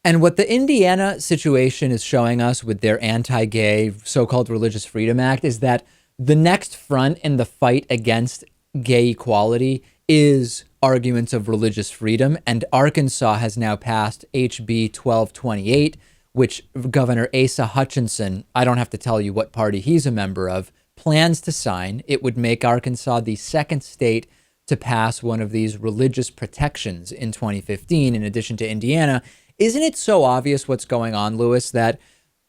And what the Indiana situation is showing us with their anti-gay so-called Religious Freedom Act is that the next front in the fight against gay equality is arguments of religious freedom. And Arkansas has now passed HB 1228, which Governor Asa Hutchinson, I don't have to tell you what party he's a member of, plans to sign. It would make Arkansas the second state to pass one of these religious protections in 2015, in addition to Indiana. Isn't it so obvious what's going on, Lewis, that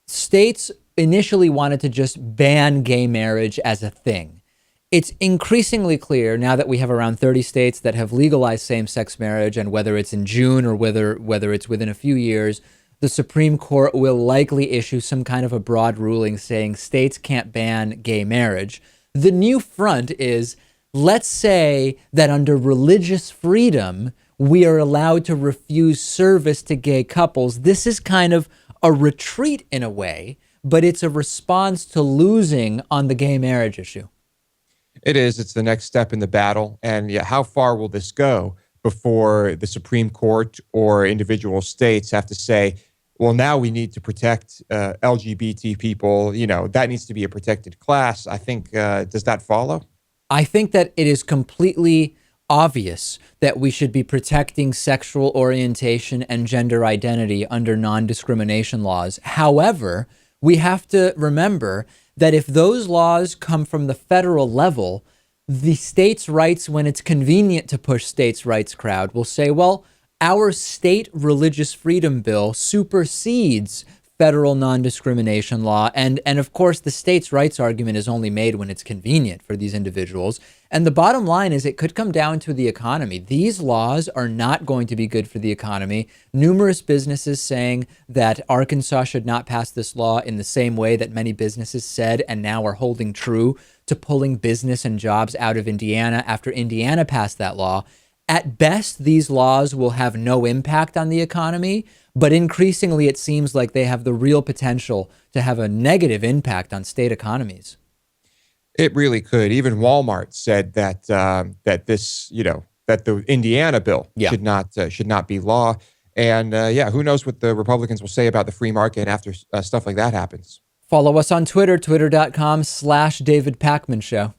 states initially wanted to just ban gay marriage as a thing? It's increasingly clear now that we have around 30 states that have legalized same-sex marriage, and whether it's in June or whether it's within a few years, the Supreme Court will likely issue some kind of a broad ruling saying states can't ban gay marriage. The new front is, let's say that under religious freedom, we are allowed to refuse service to gay couples. This is kind of a retreat in a way, but it's a response to losing on the gay marriage issue. It is. It's the next step in the battle. And yeah, how far will this go before the Supreme Court or individual states have to say, well, now we need to protect LGBT people. You know, that needs to be a protected class. I think, does that follow? I think that it is completely obvious that we should be protecting sexual orientation and gender identity under non-discrimination laws. However, we have to remember that if those laws come from the federal level, the states' rights, when it's convenient to push states' rights crowd, will say, well, our state religious freedom bill supersedes federal non-discrimination law. And of course, the states' rights argument is only made when it's convenient for these individuals. And the bottom line is it could come down to the economy. These laws are not going to be good for the economy. Numerous businesses saying that Arkansas should not pass this law in the same way that many businesses said and now are holding true to pulling business and jobs out of Indiana after Indiana passed that law. At best, these laws will have no impact on the economy, but increasingly it seems like they have the real potential to have a negative impact on state economies. It really could. Even Walmart said that that this, you know, that the Indiana bill should not be law. And yeah, who knows what the Republicans will say about the free market after stuff like that happens. Follow us on Twitter, twitter.com/David Pakman Show.